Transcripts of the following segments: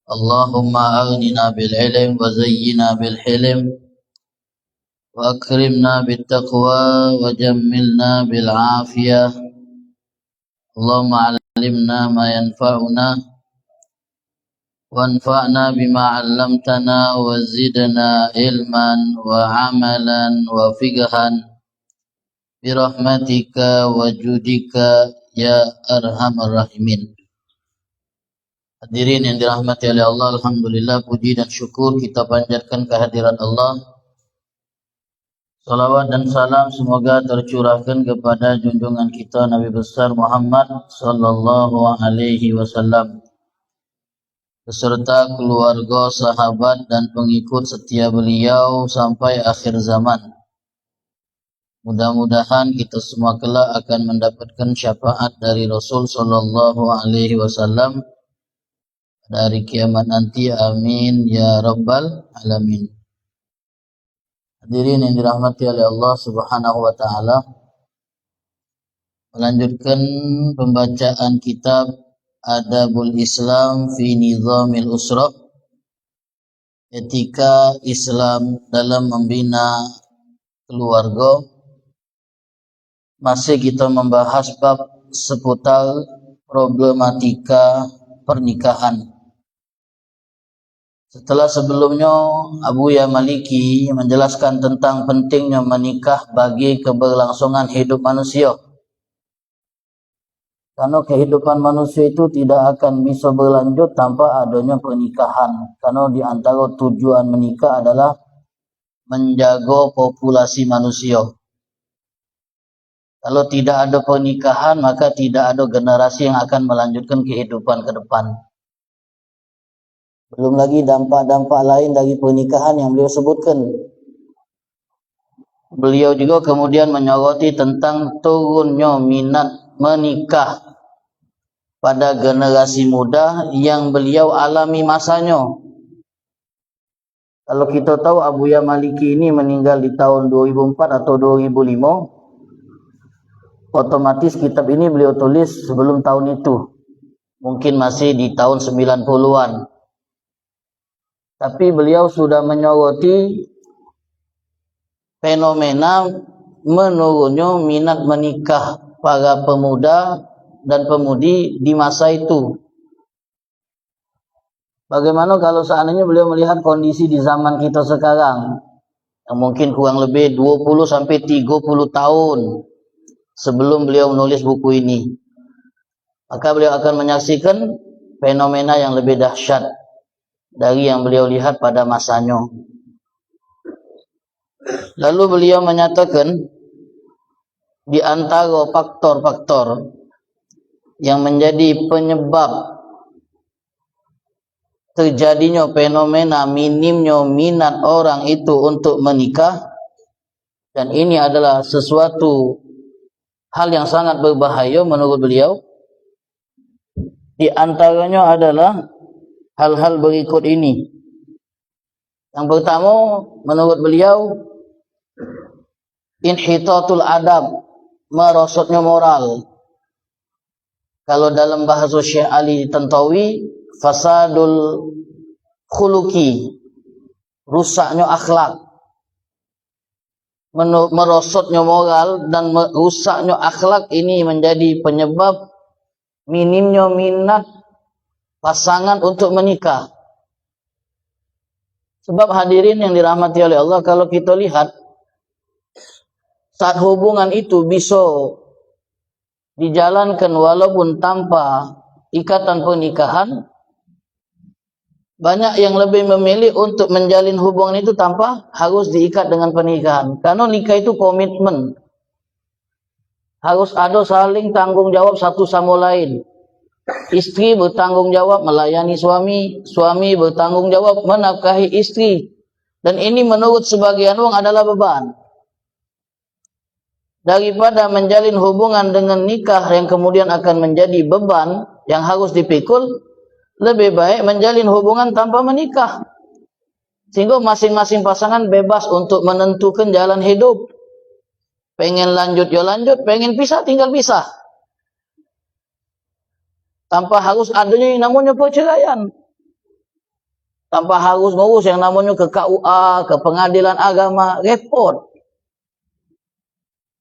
Allahumma aghnina bil ilm wa zayyina bil hilm wa akrimna bit taqwa wa jammilna bil afiyah. Allahumma 'allimna ma yanfa'una wanfa'na bima 'allamtana wa zidna ilman wa 'amalan wa fiqhan bi rahmatika wa judika ya arhamar rahimin. Hadirin yang dirahmati oleh Allah, alhamdulillah puji dan syukur kita panjatkan kehadirat Allah. Salawat dan salam semoga tercurahkan kepada junjungan kita Nabi besar Muhammad sallallahu alaihi wasallam beserta keluarga, sahabat dan pengikut setia beliau sampai akhir zaman. Mudah-mudahan kita semua kelak akan mendapatkan syafaat dari Rasul sallallahu alaihi wasallam dari kiamat nanti, amin ya rabbal alamin. Hadirin yang dirahmati oleh Allah subhanahu wa ta'ala, melanjutkan pembacaan kitab Adabul Islam fi Nizamil Usra, etika Islam dalam membina keluarga. Masih kita membahas bab seputar problematika pernikahan. Setelah sebelumnya Abu Ya Maliki menjelaskan tentang pentingnya menikah bagi keberlangsungan hidup manusia. Karena kehidupan manusia itu tidak akan bisa berlanjut tanpa adanya pernikahan. Karena di antara tujuan menikah adalah menjaga populasi manusia. Kalau tidak ada pernikahan, maka tidak ada generasi yang akan melanjutkan kehidupan ke depan. Belum lagi dampak-dampak lain dari pernikahan yang beliau sebutkan. Beliau juga kemudian menyoroti tentang turunnya minat menikah pada generasi muda yang beliau alami masanya. Kalau kita tahu Abu Ya Maliki ini meninggal di tahun 2004 atau 2005, otomatis kitab ini beliau tulis sebelum tahun itu. Mungkin masih di tahun 90-an. Tapi beliau sudah menyoroti fenomena menurunnya minat menikah para pemuda dan pemudi di masa itu. Bagaimana kalau seandainya beliau melihat kondisi di zaman kita sekarang, yang mungkin kurang lebih 20-30 tahun sebelum beliau menulis buku ini, maka beliau akan menyaksikan fenomena yang lebih dahsyat dari yang beliau lihat pada masanya. Lalu beliau menyatakan di antara faktor-faktor yang menjadi penyebab terjadinya fenomena minimnya minat orang itu untuk menikah, dan ini adalah sesuatu hal yang sangat berbahaya menurut beliau. Di antaranya adalah hal-hal berikut ini. Yang pertama, menurut beliau, inhitatul adab, merosotnya moral. Kalau dalam bahasa Syekh Ali Tantawi, fasadul khuluki, rusaknya akhlak. Merosotnya moral dan rusaknya akhlak ini menjadi penyebab minimnya minat pasangan untuk menikah. Sebab hadirin yang dirahmati oleh Allah, kalau kita lihat saat hubungan itu bisa dijalankan walaupun tanpa ikatan pernikahan, banyak yang lebih memilih untuk menjalin hubungan itu tanpa harus diikat dengan pernikahan. Karena nikah itu komitmen. Harus ada saling tanggung jawab satu sama lain. Istri bertanggung jawab melayani suami, suami bertanggung jawab menafkahi istri. Dan ini menurut sebagian orang adalah beban. Daripada menjalin hubungan dengan nikah yang kemudian akan menjadi beban yang harus dipikul, lebih baik menjalin hubungan tanpa menikah. Sehingga masing-masing pasangan bebas untuk menentukan jalan hidup. Pengen lanjut ya lanjut, pengen pisah tinggal pisah. Tanpa harus adanya yang namanya perceraian. tanpa harus ngurus yang namanya ke KUA, ke pengadilan agama, repot.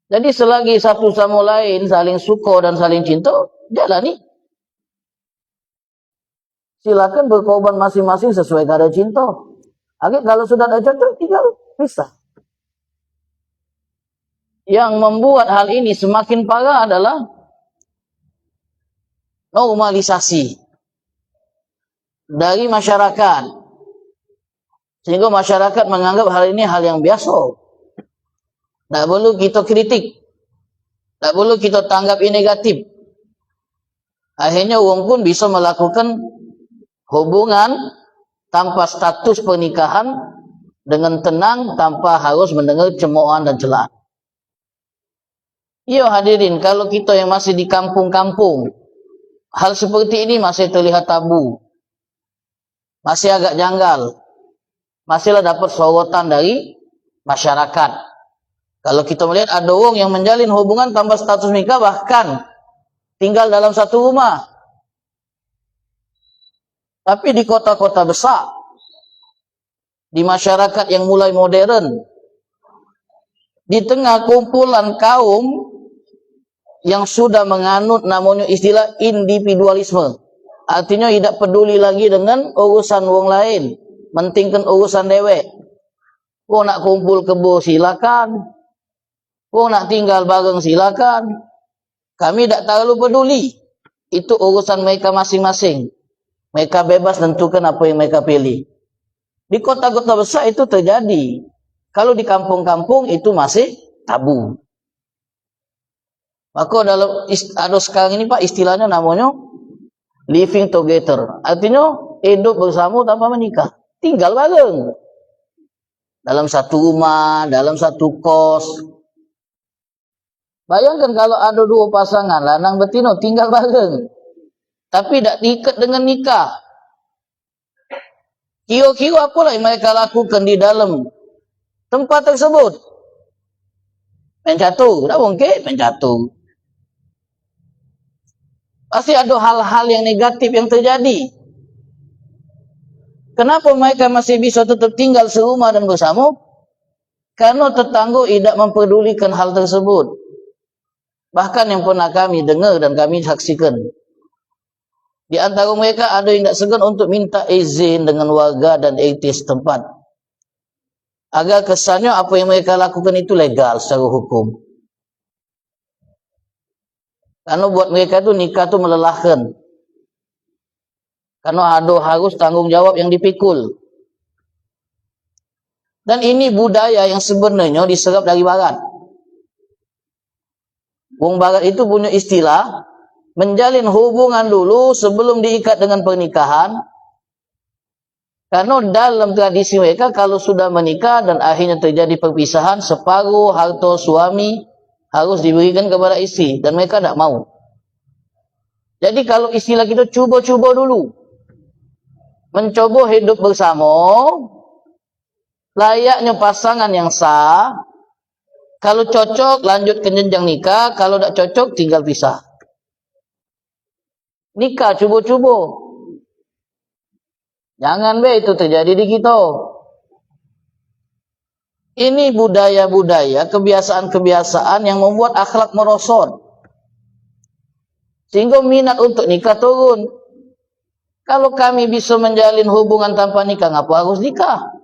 Jadi selagi satu sama lain saling suka dan saling cinta, jalani. Silakan berkorban masing-masing sesuai kadar cinta. Akhirnya kalau sudah ada cocok, tinggal pisah. Yang membuat hal ini semakin parah adalah normalisasi dari masyarakat. Sehingga masyarakat menganggap hal ini hal yang biasa. Tak perlu kita kritik. Tak perlu kita tanggapi negatif. Akhirnya orang pun bisa melakukan hubungan tanpa status pernikahan dengan tenang, tanpa harus mendengar cemoohan dan celaan. Ya hadirin, kalau kita yang masih di kampung-kampung, hal seperti ini masih terlihat tabu. Masih agak janggal. Masihlah dapat sorotan dari masyarakat. Kalau kita melihat ada orang yang menjalin hubungan tanpa status nikah, bahkan tinggal dalam satu rumah. Tapi di kota-kota besar, di masyarakat yang mulai modern, di tengah kumpulan kaum yang sudah menganut namanya istilah individualisme. Artinya tidak peduli lagi dengan urusan orang lain, mentingkan urusan dewek. Kau nak kumpul kebo silakan. Kau nak tinggal bareng silakan. Kami tak terlalu peduli. Itu urusan mereka masing-masing. Mereka bebas tentukan apa yang mereka pilih. Di kota-kota besar itu terjadi. Kalau di kampung-kampung itu masih tabu. Maka dalam ada sekarang ini Pak istilahnya namanya living together. Artinya hidup bersama tanpa menikah. Tinggal bareng. Dalam satu rumah, dalam satu kos. Bayangkan kalau ada dua pasangan, lanang betina tinggal bareng. Tapi tak diikat dengan nikah. Kira-kira apalah yang mereka lakukan di dalam tempat tersebut? Mencatu. Tak mungkin mencatu. Pasti ada hal-hal yang negatif yang terjadi. Kenapa mereka masih bisa tetap tinggal serumah dan bersama? Karena tetangga tidak mempedulikan hal tersebut. Bahkan yang pernah kami dengar dan kami saksikan. Di antara mereka ada yang tak segan untuk minta izin dengan warga dan RT setempat. Agar kesannya apa yang mereka lakukan itu legal secara hukum. Karena buat mereka itu nikah itu melelahkan. Karena ada harus tanggung jawab yang dipikul. Dan ini budaya yang sebenarnya diserap dari barat. Wong barat itu punya istilah menjalin hubungan dulu sebelum diikat dengan pernikahan. Karena dalam tradisi mereka kalau sudah menikah dan akhirnya terjadi perpisahan, separuh harta suami harus diberikan kepada istri dan mereka tidak mau. Jadi kalau istilah kita cuba-cuba dulu. Mencoba hidup bersama layaknya pasangan yang sah. Kalau cocok, lanjut ke jenjang nikah. Kalau tak cocok, tinggal pisah. Nikah, cuba-cuba. Jangan itu terjadi di kita. Ini budaya-budaya, kebiasaan-kebiasaan yang membuat akhlak merosot. Sehingga minat untuk nikah turun. Kalau kami bisa menjalin hubungan tanpa nikah, ngapa harus nikah?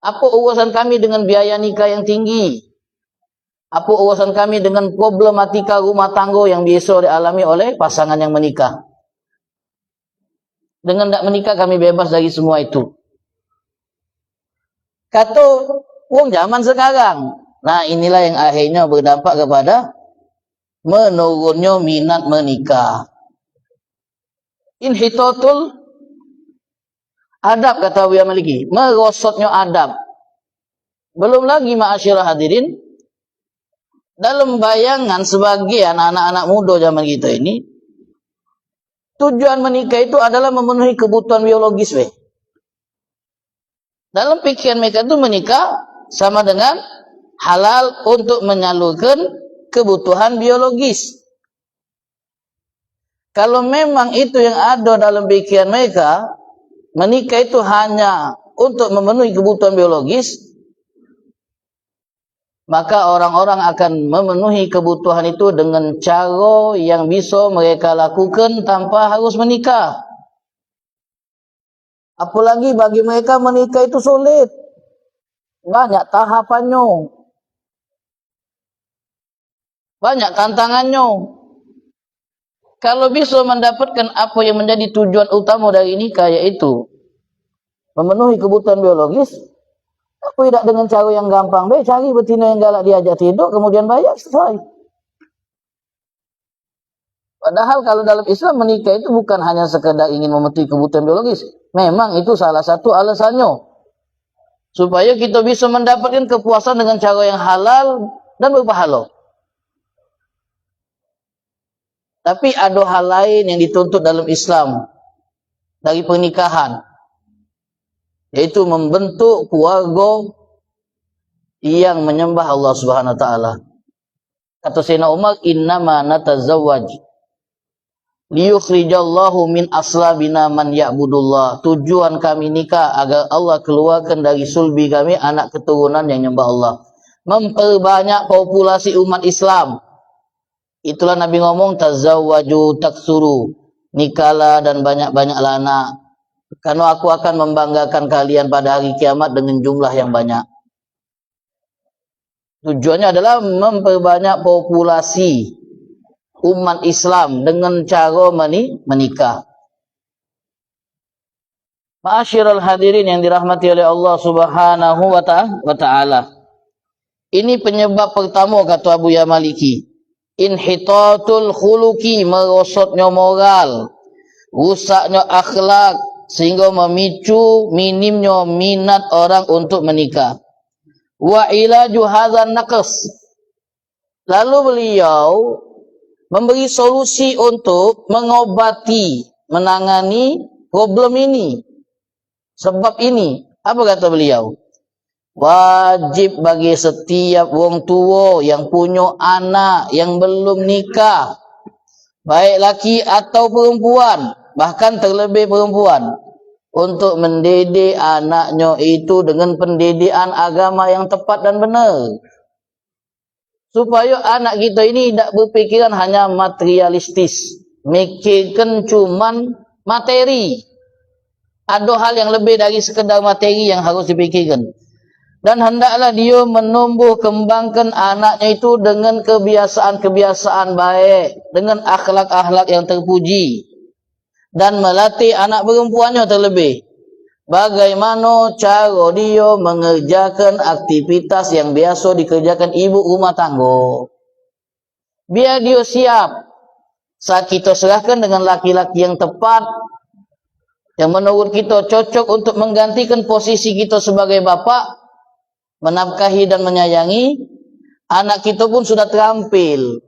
Apa urusan kami dengan biaya nikah yang tinggi? Apa urusan kami dengan problematika rumah tangga yang biasa dialami oleh pasangan yang menikah? Dengan tak menikah kami bebas dari semua itu. Kata wong zaman sekarang. Nah inilah yang akhirnya berdampak kepada menurunnya minat menikah. Inhitatul adab kata Buya Maliki, merosotnya adab. Belum lagi ma'asyiral hadirin, dalam bayangan sebagian anak-anak muda zaman kita ini, tujuan menikah itu adalah memenuhi kebutuhan biologis. Dalam pikiran mereka itu menikah sama dengan halal untuk menyalurkan kebutuhan biologis. Kalau memang itu yang ada dalam pikiran mereka, menikah itu hanya untuk memenuhi kebutuhan biologis, maka orang-orang akan memenuhi kebutuhan itu dengan cara yang bisa mereka lakukan tanpa harus menikah. Apalagi bagi mereka menikah itu sulit, banyak tahapannya, banyak tantangannya. Kalau bisa mendapatkan apa yang menjadi tujuan utama dari nikah, yaitu memenuhi kebutuhan biologis, apa tidak dengan cara yang gampang? Baik, cari betina yang galak, diajak tidur, kemudian bayar, selesai. Padahal kalau dalam Islam menikah itu bukan hanya sekedar ingin memenuhi kebutuhan biologis. Memang itu salah satu alasannya, supaya kita bisa mendapatkan kepuasan dengan cara yang halal dan berpahala. Tapi ada hal lain yang dituntut dalam Islam dari pernikahan, yaitu membentuk keluarga yang menyembah Allah Subhanahu wa taala. Kata Sayyidina Umar, "Innama natazawwaj liyukhrijallahu min aslabina man ya'budullah." Tujuan kami nikah agar Allah keluarkan dari sulbi kami anak keturunan yang menyembah Allah. Memperbanyak populasi umat Islam. Itulah Nabi ngomong, tazawwaju taksuru, nikahlah dan banyak-banyaklah anak, karena aku akan membanggakan kalian pada hari kiamat dengan jumlah yang banyak. Tujuannya adalah memperbanyak populasi umat Islam dengan cara menikah. Ma'asyiral hadirin yang dirahmati oleh Allah Subhanahu wa ta'ala. Ini penyebab pertama, kata Abu Ya Maliki. Inhitatul khuluki, merosotnya moral, rusaknya akhlak, sehingga memicu minimnya minat orang untuk menikah. Wa ilaju hadzal naqs, lalu beliau memberi solusi untuk mengobati, menangani problem ini, sebab ini. Apa kata beliau? Wajib bagi setiap wong tua yang punya anak yang belum nikah, baik laki atau perempuan, bahkan terlebih perempuan, untuk mendidik anaknya itu dengan pendidikan agama yang tepat dan benar, supaya anak kita ini tidak berpikiran hanya materialistis, mikirkan cuman materi. Ada hal yang lebih dari sekedar materi yang harus dipikirkan. Dan hendaklah dia menumbuh kembangkan anaknya itu dengan kebiasaan-kebiasaan baik, dengan akhlak-akhlak yang terpuji, dan melatih anak perempuannya terlebih bagaimana cara dia mengerjakan aktivitas yang biasa dikerjakan ibu rumah tangga. Biar dia siap saat kita serahkan dengan laki-laki yang tepat, yang menurut kita cocok untuk menggantikan posisi kita sebagai bapak, menafkahi dan menyayangi. Anak kita pun sudah terampil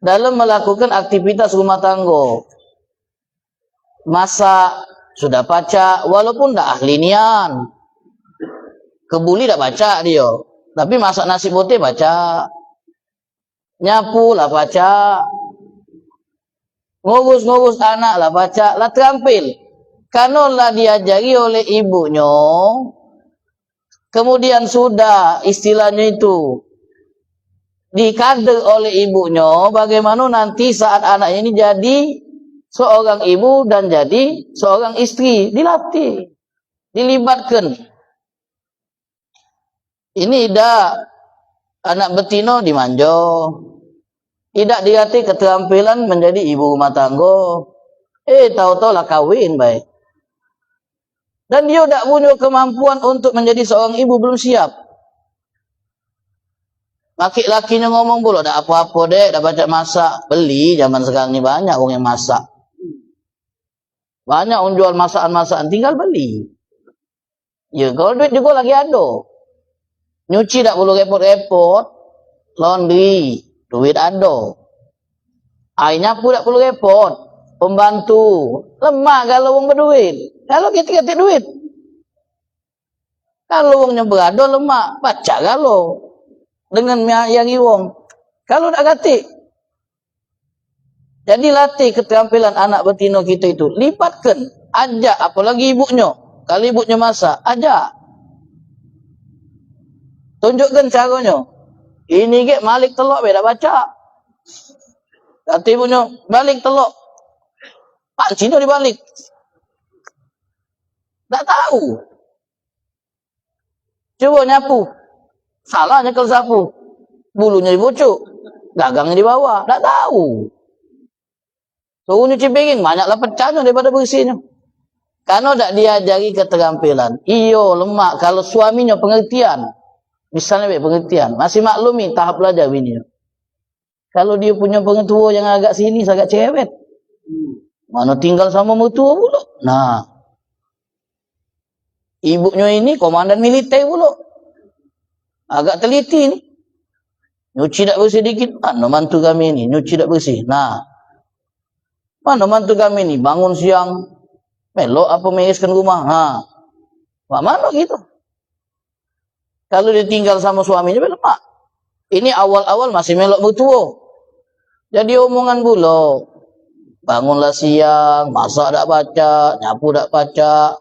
dalam melakukan aktivitas rumah tangga. Masak sudah baca, walaupun tidak ahli nian. Kebuli tidak baca dia, tapi masak nasi putih baca. Nyapu lah baca. Ngurus-ngurus anak lah baca, lah terampil. Karena lah diajari oleh ibunya, kemudian sudah istilahnya itu dikader oleh ibunya, bagaimana nanti saat anak ini jadi seorang ibu dan jadi seorang istri, dilatih, dilibatkan. Ini dah anak betina dimanja, tidak dilatih keterampilan menjadi ibu rumah tangga. Tahu-tahu lah kawin baik. Dan dia tidak punya kemampuan untuk menjadi seorang ibu, belum siap. Laki-lakinya ngomong pula, tak apa-apa dek, dah baca masak. Beli, zaman sekarang ni banyak orang yang masak. Banyak orang jual masakan-masakan, tinggal beli. Ya, kalau duit juga lagi ada. Nyuci tak perlu repot-repot. Laundry, duit ada. Airnya pun tak perlu repot. Pembantu, lemah kalau orang berduit. Kalau kita duit. Kalau orangnya berada lemah, baca kalau. Dengan yang iwong. Kalau tak kati. Jadi latih keterampilan anak betina kita itu. Lipatkan. ajak, apalagi ibunya. Kalau ibunya masak, ajak. Tunjukkan caranya. Ini ke malik telok beda baca. Kata ibunya, balik telok. Pak Cino dibalik. Tak tahu. Coba nyapu. Salah nyekel sapu. Bulunya dibocok. Gagangnya di bawah. Tak tahu. Suruh nyuci piring, banyaklah pecahnya daripada bersihnya. Karena tak diajari keterampilan. Iyo, lemak. Kalau suaminya pengertian. Misalnya pengertian. Masih maklumi tahap belajar bini. Kalau dia punya pengetua yang agak sini, agak cewek. Mana tinggal sama mertua pula. Nah. Ibunya ini komandan militer pula. Agak teliti ni. Nyuci tak bersih dikit. Mana mantu kami ni? Nyuci tak bersih. Nah. Mana mantu kami ni? Bangun siang. Melok apa mereskan rumah. Nah. Mana gitu? Kalau dia tinggal sama suaminya, lemak. Ini awal-awal masih melok mertua. Jadi omongan pula. Bangunlah siang, masak tak baca, nyapu tak baca.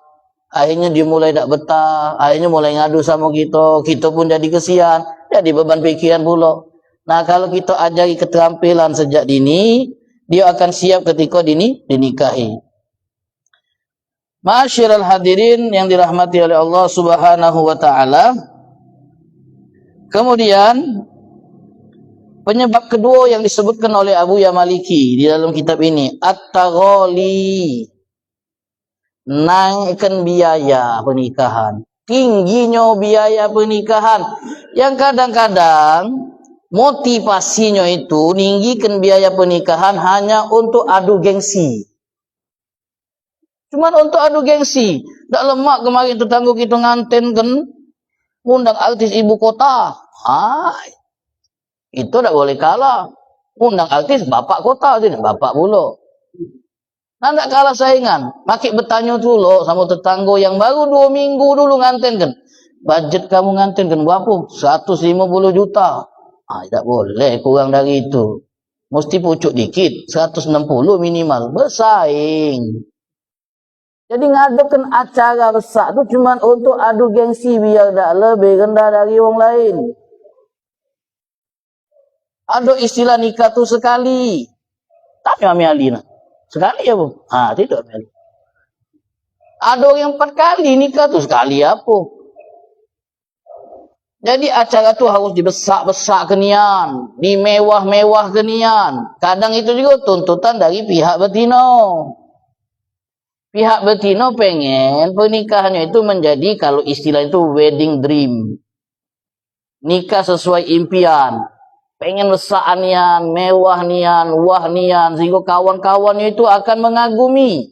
Akhirnya dia mulai tak betah. Akhirnya mulai ngadu sama kita. Kita pun jadi kesian. Jadi beban pikiran pula. Nah, kalau kita ajari keterampilan sejak dini, dia akan siap ketika dinikahi. Ma'asyiral hadirin yang dirahmati oleh Allah Subhanahu wa taala. Kemudian penyebab kedua yang disebutkan oleh Abu Ya Maliki di dalam kitab ini, at-taghali. Naikkan biaya pernikahan. Tingginya biaya pernikahan. Yang kadang-kadang motivasinya itu tinggikan biaya pernikahan hanya untuk adu gengsi. Cuma untuk adu gengsi. Tak lemak kemarin tetangga kita nganten kan undang artis ibu kota. Itu tak boleh kalah. Undang artis bapak kota sini, bapak pula. Nah, tak kalah saingan. Makin bertanya dulu sama tetangga yang baru 2 minggu dulu nganten kan. Budget kamu nganten kan berapa? 150 juta. Tak boleh kurang dari itu. Mesti pucuk dikit. 160 minimal. Bersaing. Jadi ngadakan acara besar tu cuma untuk adu gengsi biar tak lebih rendah dari orang lain. Ada istilah nikah tu sekali. Tanya Ami Ali nak. Sekali apa? Tidak Ami Ali. Ada orang yang 4 kali nikah tu sekali apa? Jadi acara tu harus dibesak-besak kenian, dimewah-mewah kenian. Kadang itu juga tuntutan dari pihak betina. Pihak betina pengen pernikahannya itu menjadi, kalau istilah itu wedding dream. Nikah sesuai impian. Pengen besar nian, mewah nian, wah nian, sehingga kawan-kawannya itu akan mengagumi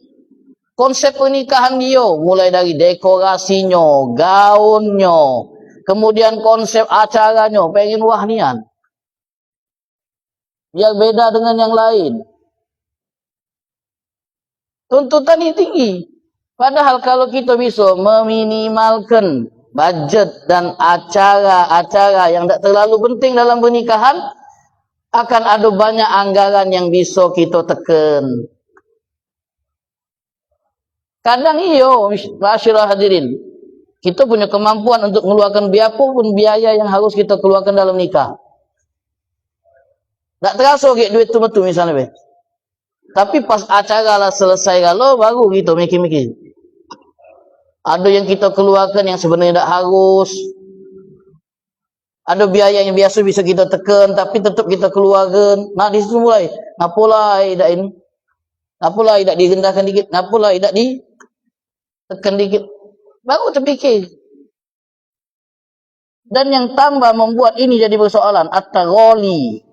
konsep pernikahan dia, mulai dari dekorasinya, gaunnya, kemudian konsep acaranya, pengen wah nian. Biar beda dengan yang lain. Tuntutan ini tinggi. Padahal kalau kita bisa meminimalkan budget dan acara-acara yang tak terlalu penting dalam pernikahan, akan ada banyak anggaran yang bisa kita tekan. Kadang ma'asyiral hadirin, kita punya kemampuan untuk mengeluarkan biapapun biaya yang harus kita keluarkan dalam nikah. Tak terasa duit tu betul misalnya. Tapi pas acara lah selesai kalau baru kita mikir-mikir. Ada yang kita keluarkan yang sebenarnya tak harus. Ada biaya yang biasa bisa kita tekan tapi tetap kita keluarkan. Nah di situ mulai, ngapalah tidak ini? Ngapalah tidak direndahkan dikit? Ngapalah tidak ditekan dikit? Baru terfikir. Dan yang tambah membuat ini jadi persoalan, at-taghali.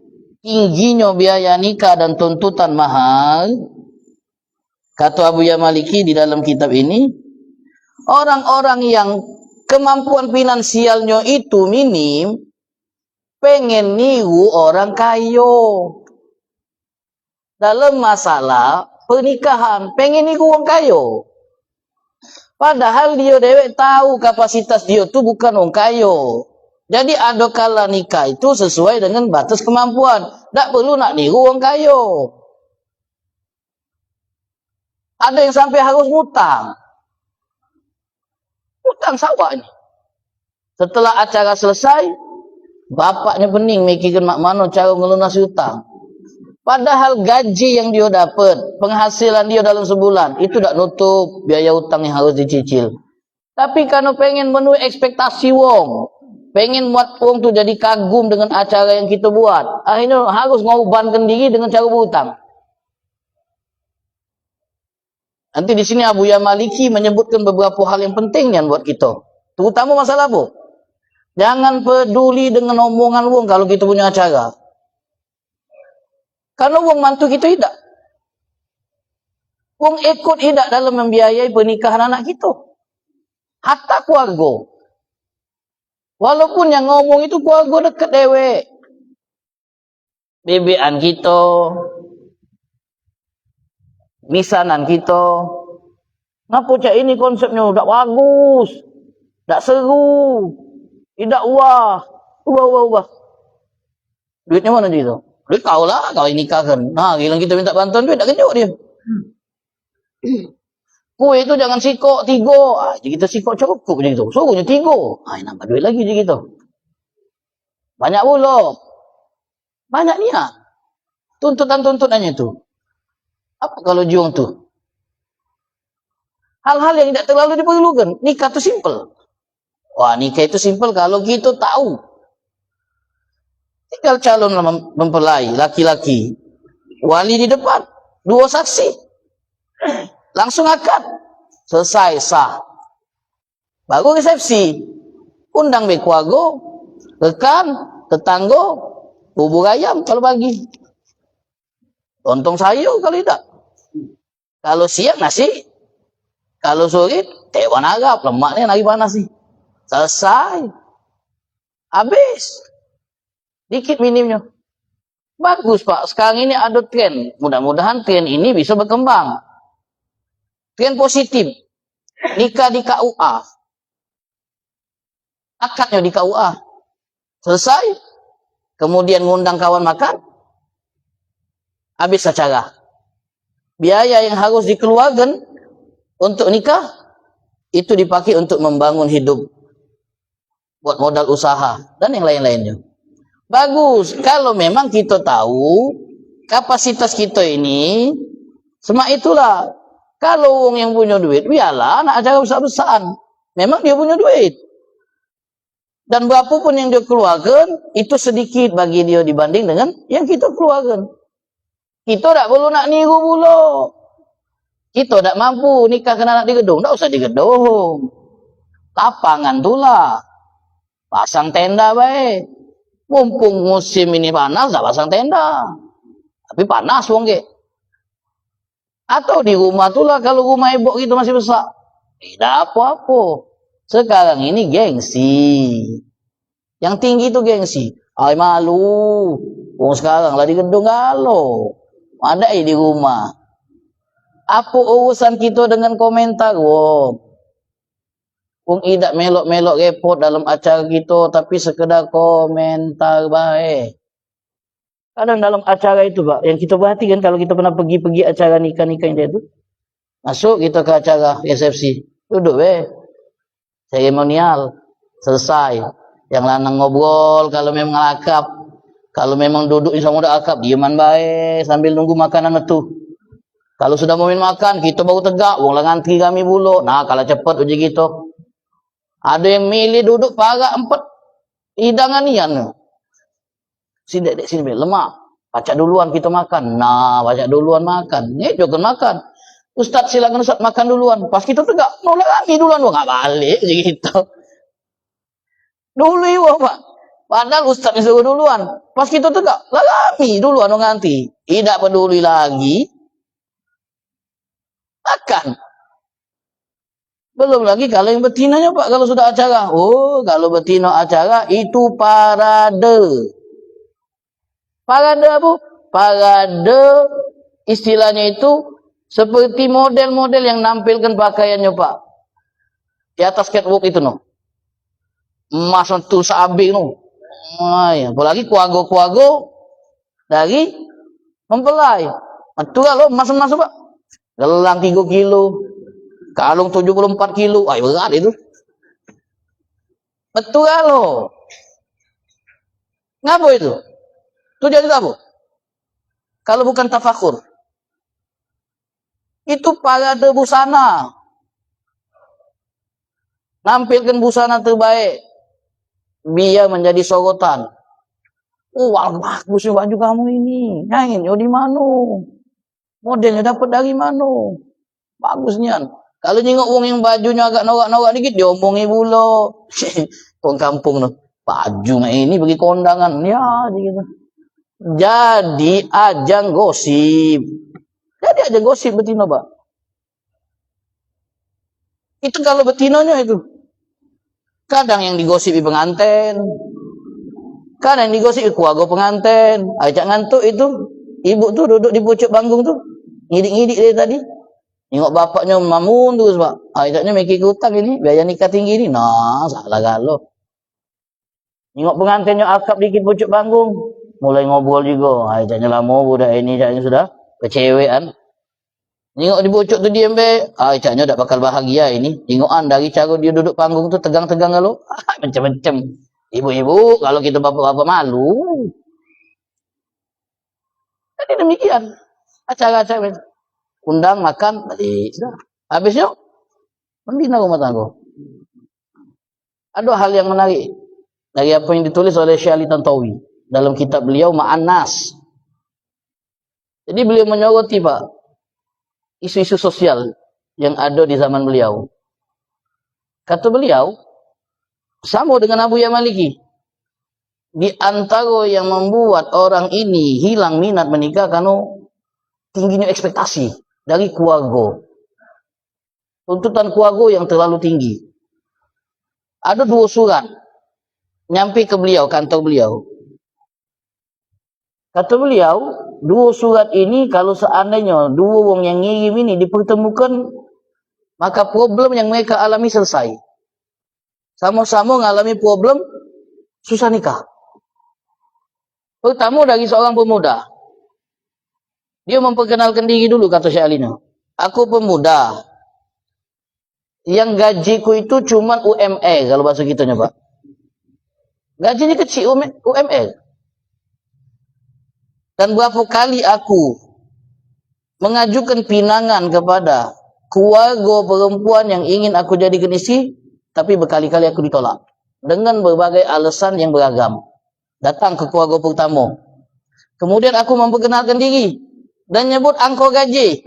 Tingginya biaya nikah dan tuntutan mahal. Kata Abu Ya Maliki di dalam kitab ini, orang-orang yang kemampuan finansialnya itu minim, pengen niru orang kaya. Dalam masalah pernikahan, pengen niru orang kaya. Padahal dia dewek tahu kapasitas dia tu bukan orang kaya. Jadi ada kala nikah itu sesuai dengan batas kemampuan. Tak perlu nak niru orang kaya. Ada yang sampai harus ngutang. Utang sawah ini. Setelah acara selesai, bapaknya pening mikirkan mak mano cara ngelunasi utang. Padahal gaji yang dia dapat, penghasilan dia dalam sebulan, itu tak nutup biaya utang yang harus dicicil. Tapi kalau pengen menuhi ekspektasi wong, pengen buat wong tu jadi kagum dengan acara yang kita buat, akhirnya harus ngorbankan diri dengan cara berhutang. Nanti di sini Abuya Maliki menyebutkan beberapa hal yang penting yang buat kita. Terutama masalah apa? Jangan peduli dengan omongan wong kalau kita punya acara. Karena wong mantu kita tidak. Wong ikut tidak dalam membiayai pernikahan anak kita. Hatta keluarga. Walaupun yang ngomong itu keluarga dekat dewek. Bebean kita, misanan kita. Ngapa cak ini konsepnya tak bagus, tak seru, tidak wah. Ubah. Duitnya mana dia tu? Duit kau lah, kau nikahkan. Nah, gila kita minta bantuan duit, tak kenyok dia. Kue itu jangan sikok 3. Jadi kita sikok cukup je gitu. Suruhnya 3. Nambah duit lagi je gitu. Banyak pula. Banyak niat. Tuntutannya tu. Apa kalau juang tu? Hal-hal yang tidak terlalu diperlukan. Nikah tu simple. Wah, nikah itu simple kalau kita tahu. Tinggal calon mempelai, laki-laki. Wali di depan. 2 saksi. Langsung akad. Selesai, sah. Baru resepsi. Undang keluarga, rekan, tetangga, bubur ayam kalau pagi. Lontong sayur kalau tidak. Kalau siang nasi. Kalau sore, tewan agap. Lemaknya lagi panas nih. Selesai. Habis. Dikit minimnya. Bagus Pak. Sekarang ini ada tren. Mudah-mudahan tren ini bisa berkembang. Tren positif. Nikah di KUA. Akadnya di KUA. Selesai. Kemudian ngundang kawan makan. Habis acara. Biaya yang harus dikeluarkan untuk nikah. Itu dipakai untuk membangun hidup. Buat modal usaha. Dan yang lain-lainnya. Bagus. Kalau memang kita tahu. Kapasitas kita ini. Semak itulah. Kalau orang yang punya duit, biarlah anak acara besar-besaran. Memang dia punya duit. Dan berapapun yang dia keluarkan, itu sedikit bagi dia dibanding dengan yang kita keluarkan. Kita tak perlu nak niru pula. Kita tak mampu nikah kena anak di gedung. Tak usah di gedung. Lapangan tu lah. Pasang tenda baik. Mumpung musim ini panas, tak pasang tenda. Tapi panas wong ke. Atau di rumah tu lah kalau rumah ibu kita masih besar. Tidak apa-apa. Sekarang ini gengsi. Yang tinggi tu gengsi. Ay malu. Wong sekarang lah di gedung galau. Ada di rumah. Apa urusan kita dengan komentar wong? Wong tidak melok-melok repot dalam acara kita. Tapi sekedar komentar baik. Kadang dalam acara itu Pak, yang kita perhatikan kalau kita pernah pergi acara nikah-nikah yang dia itu, masuk kita ke acara resepsi, duduk seremonial, selesai. Yang lanang ngobrol, kalau memang akap, kalau memang duduk sama udah akap, diaman baik sambil nunggu makanan itu. Kalau sudah mau makan, kita baru tegak, wong lah ngantri kami bulu. Nah, kalau cepat uji gitu. Ada yang milih duduk parak 4 hidangan ian. Sini lemak. Baca duluan kita makan. Nah, baca duluan makan. Ni juga makan. Ustaz silakan Ustaz makan duluan. Pas kita tegak, nolak kami duluan. Wah, nggak balik gitu. Dulu Pak. Padahal Ustaz disuruh duluan. Pas kita tegak, lah kami duluan nganti. Tidak peduli lagi. Makan. Belum lagi kalau yang betinanya Pak, kalau sudah acara. Oh, kalau betina acara itu parade. Parade apa? Parade istilahnya itu seperti model-model yang nampilkan pakaiannya Pak. Di atas catwalk itu no. Emas tu sabi no. Apalagi kuago-kuago dari mempelai. Itu kalau emas-emas Pak. Gelang 3 kilo, kalung 74 kilo, ay berat itu. Betul kalau. Ngapa itu? Tujuan itu apa? Kalau bukan tafakur. Itu parade busana. Nampilkan busana terbaik. Biar menjadi sorotan. Oh, wah, bagusnya baju kamu ini. Nyain, yo di mana? Modelnya dapat dari mana? Bagusnya. Kalau nyengok wong yang bajunya agak norak-norak dikit, diomongi pula. Orang kampung tuh. Baju ini bagi kondangan. Ya, gitu. Jadi ajang gosip. Jadi ajang gosip betina, Pak. Itu kalau betinonya itu. Kadang yang digosipi pengantin. Kadang yang digosipi keluarga pengantin. Ajak ngantuk itu. Ibu tuh duduk di pucuk panggung tuh. Ngidik-ngidik dari tadi. Tengok bapaknya mamun terus, Pak. Ajaknya mikir hutang ini. Biaya nikah tinggi ini. Nah, salah galau. Tengok pengantinnya akap dikit pucuk panggung. Mulai ngobrol juga. Ajaknya lama budak ini. Ajaknya sudah kecewean. Tengok di pucuk tu diam be. Ajaknya tak bakal bahagia ini. Tengokan dari cara dia duduk panggung tu tegang-tegang kalau. Macam-macam. Ibu-ibu, kalau kita bapak-bapak malu. Jadi demikian. Acara-acara. Undang, makan, balik. Habis yuk. Membina rumah tangga. Ada hal yang menarik. Dari apa yang ditulis oleh Syekh Ali Tantawi. Dalam kitab beliau, Ma'an Nas. Jadi beliau menyoroti, Pak. Isu-isu sosial yang ada di zaman beliau. Kata beliau, sama dengan Abu Yamaliki. Di antara yang membuat orang ini hilang minat menikah karena tingginya ekspektasi dari keluarga. Tuntutan keluarga yang terlalu tinggi. Ada 2 surat nyampe ke beliau, kantor beliau. Kata beliau, 2 surat ini kalau seandainya 2 orang yang ngirim ini dipertemukan, maka problem yang mereka alami selesai. Sama-sama mengalami problem susah nikah. Pertama dari seorang pemuda. Dia memperkenalkan diri dulu, kata Syekh Alina. Aku pemuda. Yang gajiku itu cuma UMR, kalau bahasa kitanya, Pak. Gajinya kecil, UMR. Dan berapa kali aku mengajukan pinangan kepada keluarga perempuan yang ingin aku jadikan istri, tapi berkali-kali aku ditolak. Dengan berbagai alasan yang beragam. Datang ke keluarga pertama. Kemudian aku memperkenalkan diri. Dan nyebut angka gaji.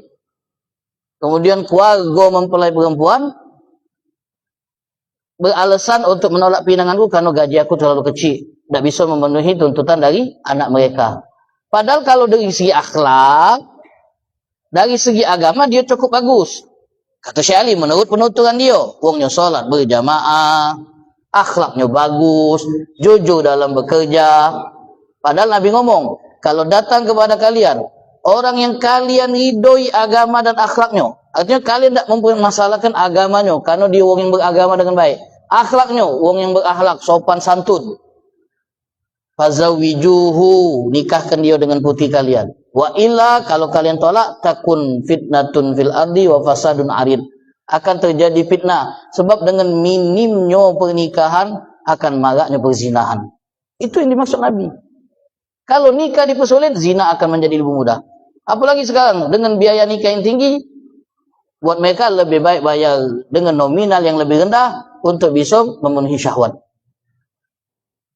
Kemudian keluarga mempelai perempuan beralasan untuk menolak pinanganku karena gaji aku terlalu kecil. Tidak bisa memenuhi tuntutan dari anak mereka. Padahal kalau dari segi akhlak, dari segi agama dia cukup bagus. Kata Syekh Ali, menurut penuturan dia, wongnya sholat berjamaah, akhlaknya bagus, jujur dalam bekerja. Padahal Nabi ngomong, kalau datang kepada kalian, orang yang kalian ridhoi agama dan akhlaknya, artinya kalian tidak mempermasalahkan agamanya, karena dia orang yang beragama dengan baik. Akhlaknya, orang yang berakhlak, sopan santun. Fazawijuhu, nikahkan dia dengan putih kalian. Wa illa, kalau kalian tolak, takun fitnatun fil ardi wa fasadun arid. Akan terjadi fitnah. Sebab dengan minimnya pernikahan, akan maraknya perzinahan. Itu yang dimaksud Nabi. Kalau nikah dipersulit, zina akan menjadi lebih mudah. Apalagi sekarang, dengan biaya nikah yang tinggi, buat mereka lebih baik bayar dengan nominal yang lebih rendah, untuk bisa memenuhi syahwat.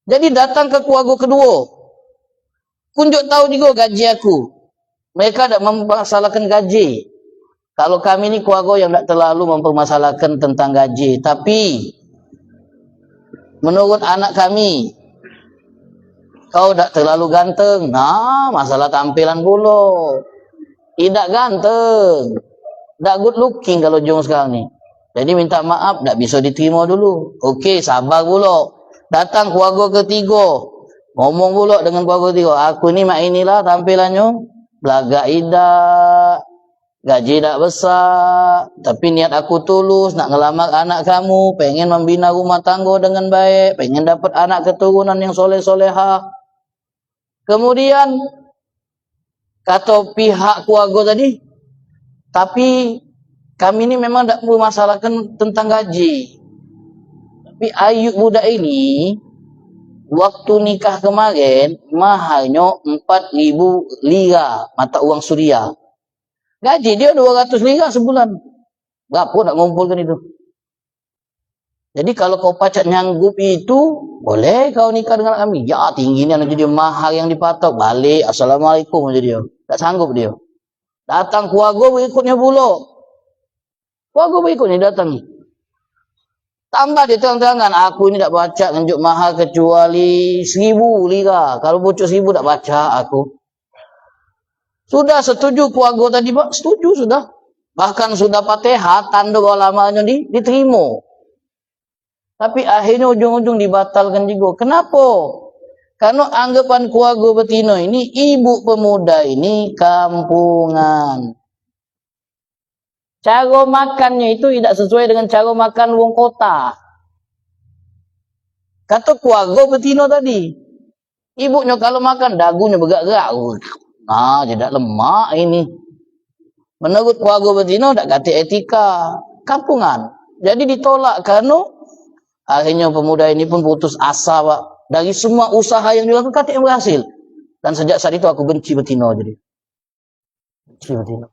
Jadi datang ke keluarga kedua. Kunjuk tahu juga gaji aku. Mereka tidak mempermasalahkan gaji. Kalau kami ni keluarga yang tidak terlalu mempermasalahkan tentang gaji. Tapi, menurut anak kami, kau tidak terlalu ganteng. Nah, masalah tampilan pula. Tidak ganteng. Tidak good looking kalau jong sekarang ni. Jadi minta maaf, tidak bisa diterima dulu. Okey, sabar pula. Datang keluarga ketiga. Ngomong pula dengan keluarga ketiga. Aku ni mak inilah tampilannya. Belagak idak. Gaji tak besar. Tapi niat aku tulus. Nak ngelamar anak kamu. Pengen membina rumah tangga dengan baik. Pengen dapat anak keturunan yang soleh-solehah. Kemudian, kata pihak keluarga tadi, Tapi kami ini memang tidak memasalahkan tentang gaji. Tapi Ayub budak ini, waktu nikah kemarin, mahalnya 4.000 lira mata uang Suria. Gaji dia 200 lira sebulan. Berapa nak ngumpulkan itu? Jadi kalau kau pacak nyanggup itu, boleh kau nikah dengan kami. Ya tingginya nanti dia mahal yang dipatok. Balik, Assalamualaikum aja dia. Tak sanggup dia. Datang keluarga berikutnya pula. Keluarga berikutnya datang. Tambah dia terang-terangan, aku ini tak baca nganjuk mahal kecuali 1.000 lira. Kalau bocor 1.000 tak baca aku. Sudah setuju keluarga tadi Pak? Setuju sudah. Bahkan sudah Fatihah, tanda bahwa lamanya diterima. Tapi akhirnya ujung-ujung dibatalkan juga. Kenapa? Karena anggapan keluarga betina ini, ibu pemuda ini kampungan. Cara makannya itu tidak sesuai dengan cara makan wong kota. Kata keluarga betina tadi. Ibunya kalau makan, dagunya bergerak-gerak. Nah, tidak lemak ini. Menurut keluarga betina, tak kata etika. Kampungan. Jadi ditolak karena akhirnya pemuda ini pun putus asa, Pak. Dari semua usaha yang dilakukan, yang berhasil. Dan sejak saat itu aku benci betina jadi. Benci betina.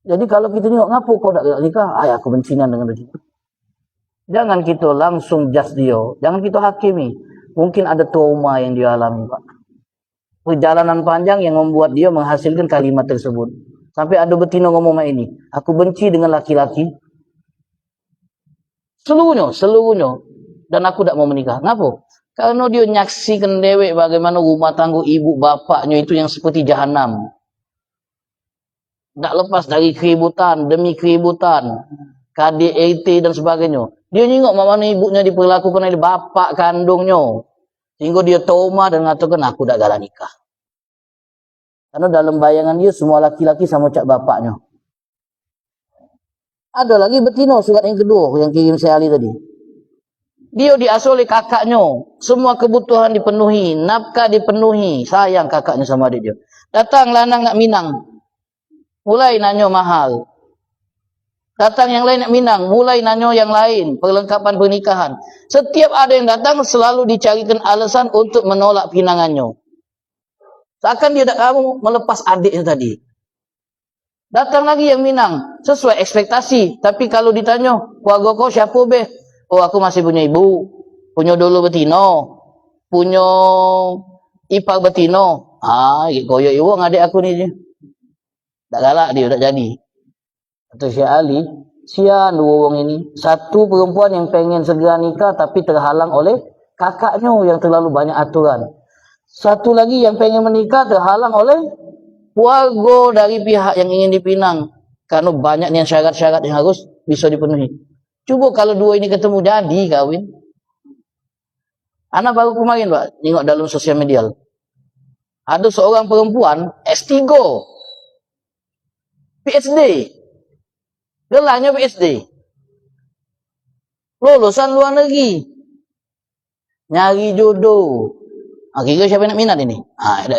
Jadi kalau kita tengok, ngapa kau tak nikah? Aku bencinan dengan betina. Jangan kita langsung judge dia. Jangan kita hakimi. Mungkin ada trauma yang dia alami, Pak. Perjalanan panjang yang membuat dia menghasilkan kalimat tersebut. Sampai ada betina ngomong macam ini. Aku benci dengan laki-laki. Seluruhnya. Dan aku tak mau menikah. Kenapa? Karena dia nyaksikan dewek bagaimana rumah tangga ibu bapaknya itu yang seperti jahanam. Tak lepas dari keributan, demi keributan. KDRT dan sebagainya. Dia nyingok mana ibunya diperlakukan oleh bapak kandungnya. Sehingga dia trauma dan mengatakan, aku tak galak nikah. Karena dalam bayangan dia, semua laki-laki sama cak bapaknya. Ada lagi betina, surat yang kedua yang kirim saya Ali tadi. Dia diasuh oleh kakaknya. Semua kebutuhan dipenuhi. Nafkah dipenuhi. Sayang kakaknya sama adik dia. Datang lanang nak minang. Mulai nanya mahal. Datang yang lain nak minang. Mulai nanya yang lain. Perlengkapan pernikahan. Setiap ada yang datang selalu dicarikan alasan untuk menolak pinangannya. Seakan dia tak mau melepas adiknya tadi. Datang lagi yang minang. Sesuai ekspektasi. Tapi kalau ditanya, keluarga kau siapa beh? Oh aku masih punya ibu. Punya dulu betino. Punya ipar betino. Koyok ibu adik aku ni je. Tak galak dia, tak jadi. Kata Syekh Ali, sian dua orang ini. Satu perempuan yang pengen segera nikah tapi terhalang oleh kakaknya yang terlalu banyak aturan. Satu lagi yang pengen menikah terhalang oleh keluarga dari pihak yang ingin dipinang. Karena banyaknya syarat-syarat yang harus bisa dipenuhi. Cuba kalau dua ini ketemu jadi kawin. Anak baru kemarin Pak, tengok dalam sosial media. Ada seorang perempuan S3. PhD. Gelarnya PhD. Lulusan luar negeri. Nyari jodoh. Kira siapa nak minat ini?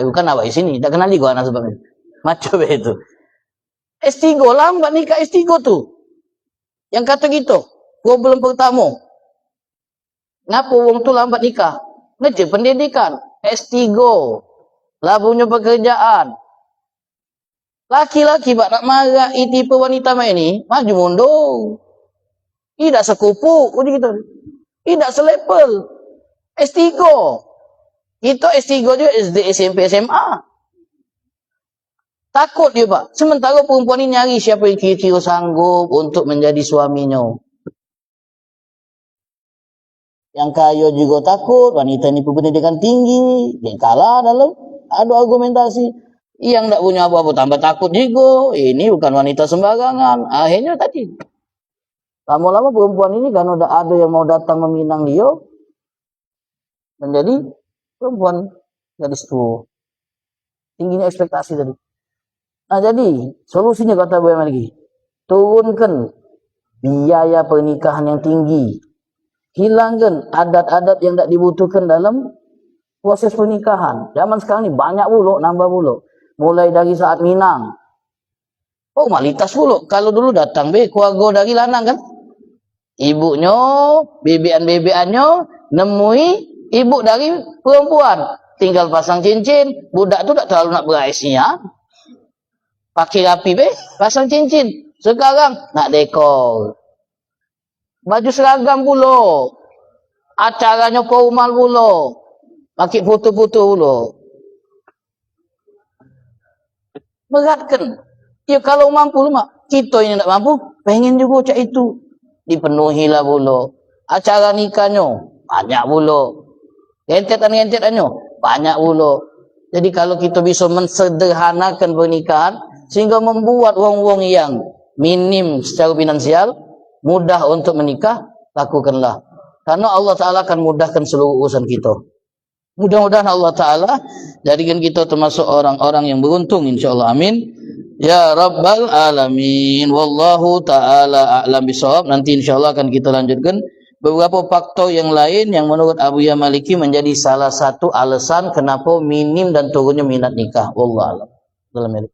Bukan awak di sini. Tak kenali gua anak sebabnya. Macam itu. S3 lambat nikah S3 tu. Yang kata gitu. Problem pertama. Kenapa orang tu lambat nikah? Ngejar pendidikan. S3. Lah punya pekerjaan. Laki-laki Pak nak marah tipe wanita macam ni, maju mundur. Tidak sekupu, gitu. Tidak selepel. S3. Itu S3 juga SD, SMP, SMA. Takut dia Pak. Sementara perempuan ini nyari siapa yang kira-kira sanggup untuk menjadi suaminya. Yang kaya juga takut, wanita ini berpendidikan tinggi, dia kalah dalam ada argumentasi. Yang tak punya apa-apa tambah takut juga. Ini bukan wanita sembarangan. Akhirnya tadi. Lama-lama perempuan ini kan udah ada yang mau datang meminang dia. Menjadi perempuan gadis tua. Tingginya ekspektasi tadi. Nah jadi solusinya kata Boya lagi. Turunkan biaya pernikahan yang tinggi. Hilangkan adat-adat yang tak dibutuhkan dalam proses pernikahan. Zaman sekarang ni banyak pula, nambah pula. Mulai dari saat minang. Formalitas pula. Kalau dulu datang keluarga dari lanang kan. Ibunya, bebean-bebeannya nemui ibu dari perempuan. Tinggal pasang cincin. Budak tu tak terlalu nak beraisnya. Pakai rapi pasang cincin. Sekarang nak dekor. Baju seragam pula. Acaranya formal pula. Pakai foto-foto pula. Berat kan? Ya kalau mampu mak. Kita ini tak mampu. Pengen juga cak itu. Dipenuhilah pula. Acara nikahnya banyak pula. Gentetan-gentetannya banyak pula. Jadi kalau kita bisa mensederhanakan pernikahan sehingga membuat wong-wong yang minim secara finansial mudah untuk menikah, lakukanlah. Karena Allah Ta'ala akan mudahkan seluruh urusan kita. Mudah-mudahan Allah Ta'ala jadikan kita termasuk orang-orang yang beruntung, insyaAllah. Amin. Ya Rabbal Alamin. Wallahu ta'ala a'lam bishawab. Nanti insyaAllah akan kita lanjutkan beberapa faktor yang lain yang menurut Abu Ya Maliki menjadi salah satu alasan kenapa minim dan turunnya minat nikah. Wallahu a'lam. Dalam ini.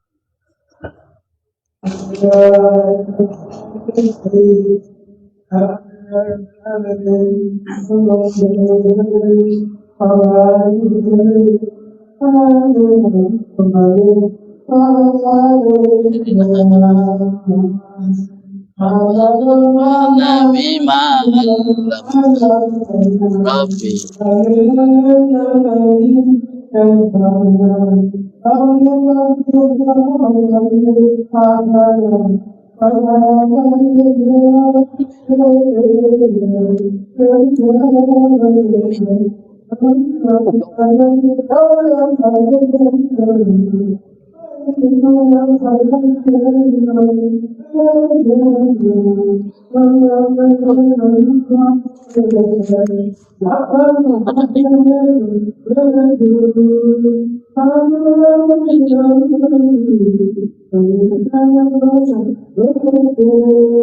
Nabi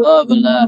Oh benar.